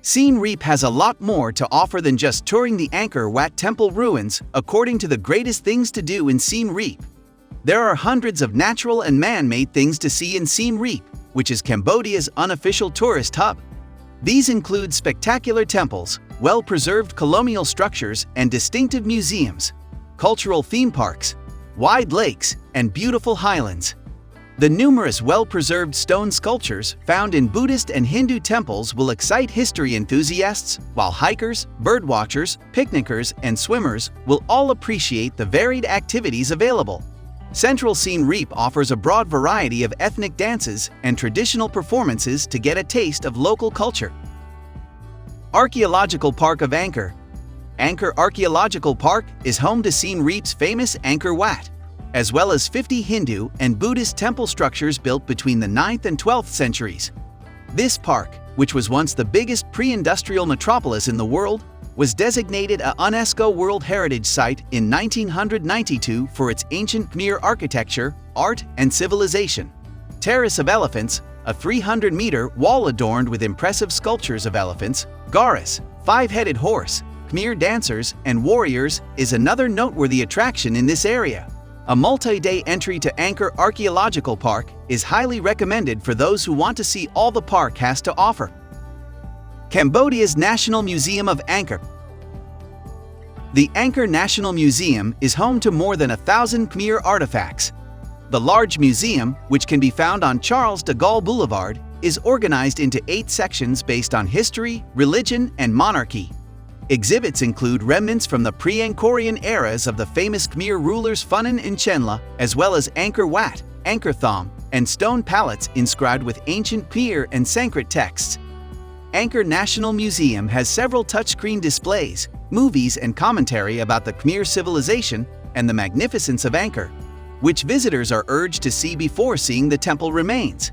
Siem Reap has a lot more to offer than just touring the Angkor Wat temple ruins, according to the greatest things to do in Siem Reap. There are hundreds of natural and man-made things to see in Siem Reap, which is Cambodia's unofficial tourist hub. These include spectacular temples, well-preserved colonial structures and distinctive museums, cultural theme parks, wide lakes, and beautiful highlands. The numerous well-preserved stone sculptures found in Buddhist and Hindu temples will excite history enthusiasts, while hikers, birdwatchers, picnickers, and swimmers will all appreciate the varied activities available. Central Siem Reap offers a broad variety of ethnic dances and traditional performances to get a taste of local culture. Archaeological Park of Angkor. Angkor Archaeological Park is home to Siem Reap's famous Angkor Wat, as well as 50 Hindu and Buddhist temple structures built between the 9th and 12th centuries. This park, which was once the biggest pre-industrial metropolis in the world, was designated a UNESCO World Heritage Site in 1992 for its ancient Khmer architecture, art, and civilization. Terrace of Elephants, a 300-meter wall adorned with impressive sculptures of elephants, garas, five-headed horse, Khmer dancers, and warriors, is another noteworthy attraction in this area. A multi-day entry to Angkor Archaeological Park is highly recommended for those who want to see all the park has to offer. Cambodia's National Museum of Angkor. The Angkor National Museum is home to more than 1,000 Khmer artifacts. The large museum, which can be found on Charles de Gaulle Boulevard, is organized into 8 sections based on history, religion, and monarchy. Exhibits include remnants from the pre-Angkorian eras of the famous Khmer rulers Funan and Chenla, as well as Angkor Wat, Angkor Thom, and stone palettes inscribed with ancient Khmer and Sanskrit texts. Angkor National Museum has several touchscreen displays, movies, and commentary about the Khmer civilization and the magnificence of Angkor, which visitors are urged to see before seeing the temple remains.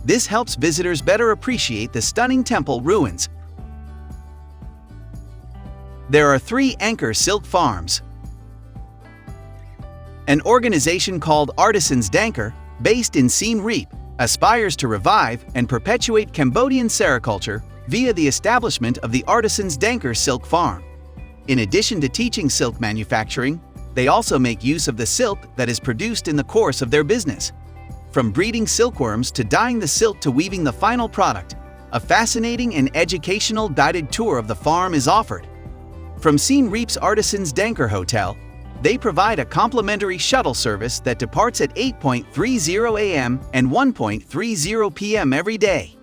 This helps visitors better appreciate the stunning temple ruins. There are 3 Angkor silk farms. An organization called Artisans d'Angkor, based in Siem Reap, aspires to revive and perpetuate Cambodian sericulture via the establishment of the Artisans d'Angkor Silk Farm. In addition to teaching silk manufacturing, they also make use of the silk that is produced in the course of their business. From breeding silkworms to dyeing the silk to weaving the final product, a fascinating and educational guided tour of the farm is offered. From Siem Reap's Artisans d'Angkor Hotel, they provide a complimentary shuttle service that departs at 8:30 a.m. and 1:30 p.m. every day.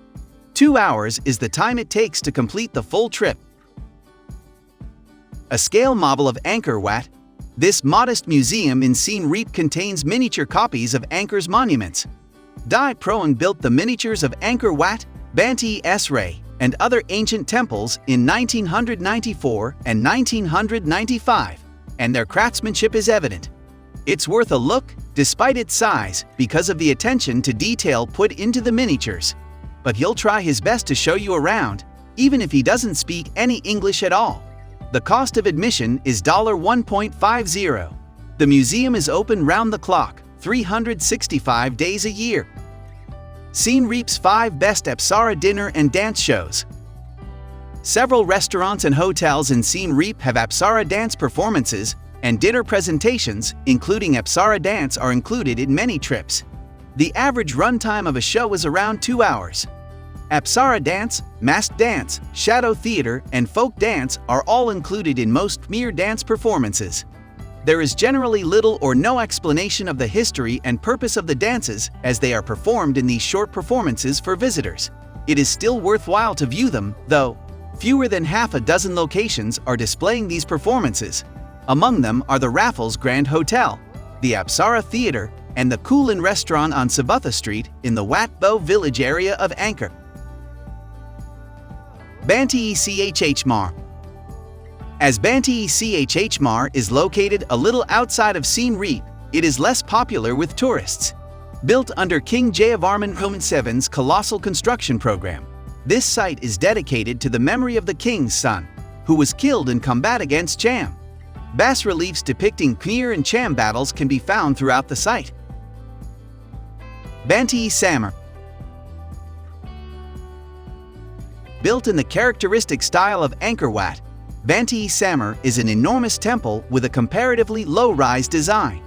2 hours is the time it takes to complete the full trip. A scale model of Angkor Wat. This modest museum in Siem Reap contains miniature copies of Angkor's monuments. Dai Proang built the miniatures of Angkor Wat, BANTEAY, SREY, and other ancient temples in 1994 and 1995, and their craftsmanship is evident. It's worth a look, despite its size, because of the attention to detail put into the miniatures. But he'll try his best to show you around, even if he doesn't speak any English at all. The cost of admission is $1.50. The museum is open round the clock, 365 days a year. Siem Reap's 5 best Apsara dinner and dance shows. Several restaurants and hotels in Siem Reap have Apsara dance performances, and dinner presentations, including Apsara dance, are included in many trips. The average runtime of a show is around 2 hours. Apsara dance, masked dance, shadow theater, and folk dance are all included in most Khmer dance performances. There is generally little or no explanation of the history and purpose of the dances as they are performed in these short performances for visitors. It is still worthwhile to view them, though. Fewer than half a dozen locations are displaying these performances. Among them are the Raffles Grand Hotel, the Apsara Theater, and the Kulin Restaurant on Sabutha Street in the Wat Bo village area of Angkor. Banteay Chhmar. As Banteay Chhmar is located a little outside of Siem Reap, it is less popular with tourists. Built under King Jayavarman VII's colossal construction program, this site is dedicated to the memory of the king's son, who was killed in combat against Cham. Bas-reliefs depicting Khmer and Cham battles can be found throughout the site. Banteay Samar. Built in the characteristic style of Angkor Wat, Banteay Samar is an enormous temple with a comparatively low-rise design.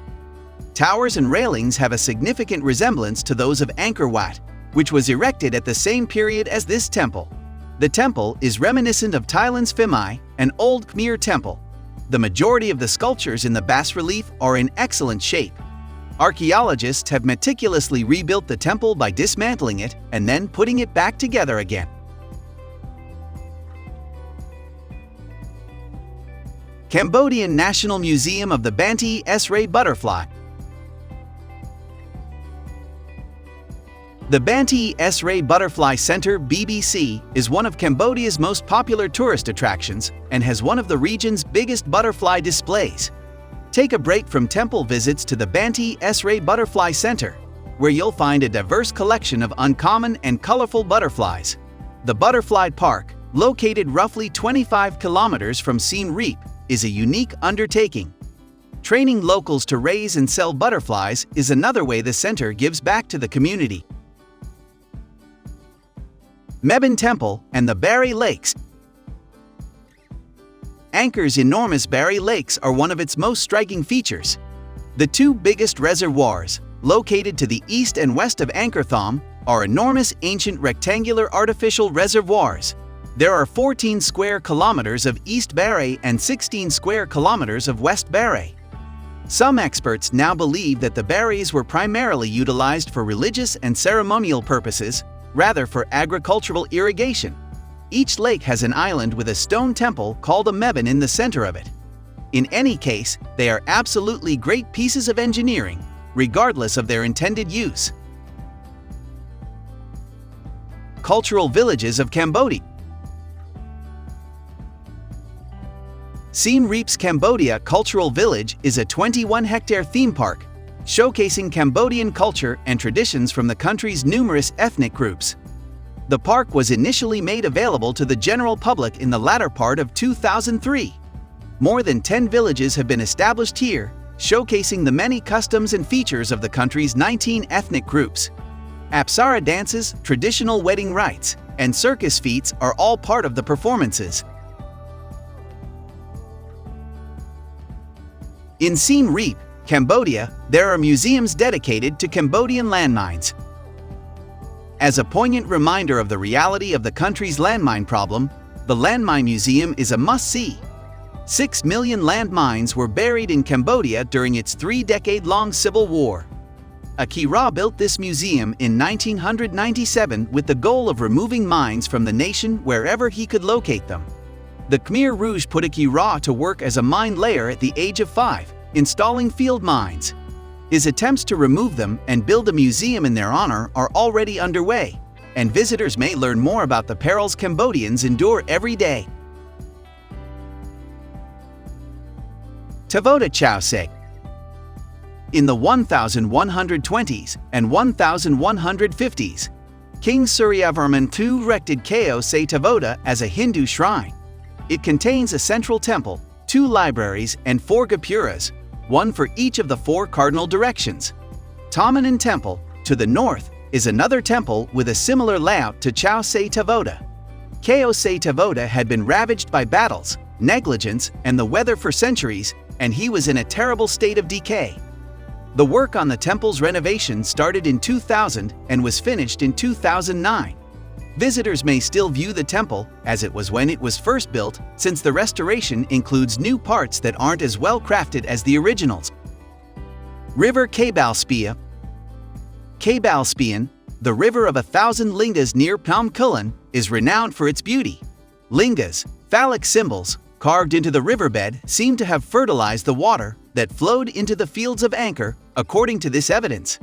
Towers and railings have a significant resemblance to those of Angkor Wat, which was erected at the same period as this temple. The temple is reminiscent of Thailand's Phim Ai, an old Khmer temple. The majority of the sculptures in the bas-relief are in excellent shape. Archaeologists have meticulously rebuilt the temple by dismantling it and then putting it back together again. Cambodian National Museum of the Banteay SREY Butterfly. The Banteay SREY Butterfly Center (BBC) is one of Cambodia's most popular tourist attractions and has one of the region's biggest butterfly displays. Take a break from temple visits to the Banteay SREY Butterfly Center, where you'll find a diverse collection of uncommon and colorful butterflies. The Butterfly Park, located roughly 25 kilometers from Siem Reap, is a unique undertaking. Training locals to raise and sell butterflies is another way the center gives back to the community. MEBON Temple and the Barry Lakes. Angkor's enormous Barry Lakes are one of its most striking features. The two biggest reservoirs, located to the east and west of Angkor Thom, are enormous ancient rectangular artificial reservoirs. There are 14 square kilometers of East Barray and 16 square kilometers of West Barray. Some experts now believe that the Barrays were primarily utilized for religious and ceremonial purposes, rather for agricultural irrigation. Each lake has an island with a stone temple called a MEBON in the center of it. In any case, they are absolutely great pieces of engineering, regardless of their intended use. Cultural villages of Cambodia. Siem Reap's Cambodia Cultural Village is a 21-hectare theme park, showcasing Cambodian culture and traditions from the country's numerous ethnic groups. The park was initially made available to the general public in the latter part of 2003. More than 10 villages have been established here, showcasing the many customs and features of the country's 19 ethnic groups. Apsara dances, traditional wedding rites, and circus feats are all part of the performances. In Siem Reap, Cambodia, there are museums dedicated to Cambodian landmines. As a poignant reminder of the reality of the country's landmine problem, the Landmine Museum is a must-see. 6 million landmines were buried in Cambodia during its 3-decade-long civil war. ARCHAEOLOGICAL built this museum in 1997 with the goal of removing mines from the nation wherever he could locate them. The Khmer Rouge put ARCHAEOLOGICAL to work as a mine layer at the age of 5, installing field mines. His attempts to remove them and build a museum in their honor are already underway, and visitors may learn more about the perils Cambodians endure every day. Tavoda Chao Se. In the 1120s and 1150s, King Suryavarman II erected Kao Se Tavoda as a Hindu shrine. It contains a central temple, 2 libraries, and 4 gopuras, one for each of the 4 cardinal directions. Tamanan Temple, to the north, is another temple with a similar layout to Chao Se Tavoda. Kao Se Tavoda had been ravaged by battles, negligence, and the weather for centuries, and he was in a terrible state of decay. The work on the temple's renovation started in 2000 and was finished in 2009. Visitors may still view the temple as it was when it was first built, since the restoration includes new parts that aren't as well crafted as the originals. River Kabalspia. Kabalspian, the river of 1,000 lingas near Phnom Kulen, is renowned for its beauty. Lingas, phallic symbols, carved into the riverbed, seem to have fertilized the water that flowed into the fields of Angkor, according to this evidence.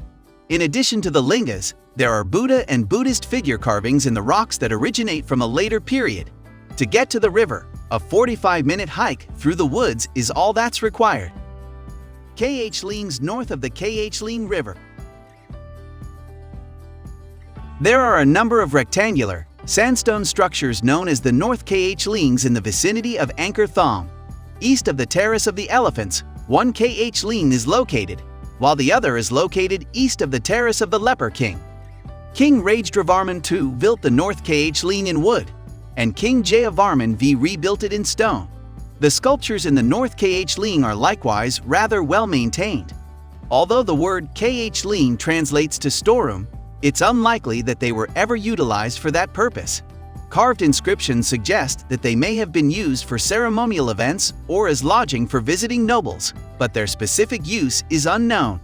In addition to the lingas, there are Buddha and Buddhist figure carvings in the rocks that originate from a later period. To get to the river, a 45-minute hike through the woods is all that's required. KH Lings north of the KH Ling River. There are a number of rectangular, sandstone structures known as the North KH Lings in the vicinity of Angkor Thom. East of the Terrace of the Elephants, one KH Ling is located, while the other is located east of the Terrace of the Leper King. King Rajdravarman II built the North KH Ling in wood. and King Jayavarman V rebuilt it in stone. The sculptures in the North KH Ling are likewise rather well maintained. Although the word KH Ling translates to storeroom, it's unlikely that they were ever utilized for that purpose. Carved inscriptions suggest that they may have been used for ceremonial events or as lodging for visiting nobles, but their specific use is unknown.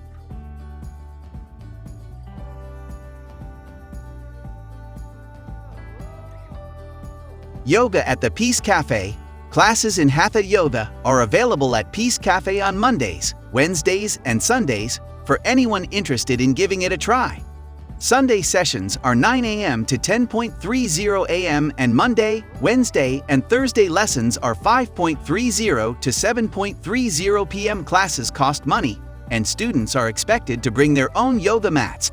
Yoga at the Peace Cafe. Classes in Hatha Yoga are available at Peace Cafe on Mondays, Wednesdays, and Sundays for anyone interested in giving it a try. Sunday sessions are 9 a.m. to 10:30 a.m. and Monday, Wednesday, and Thursday lessons are 5:30 to 7:30 p.m. Classes cost money, and students are expected to bring their own yoga mats.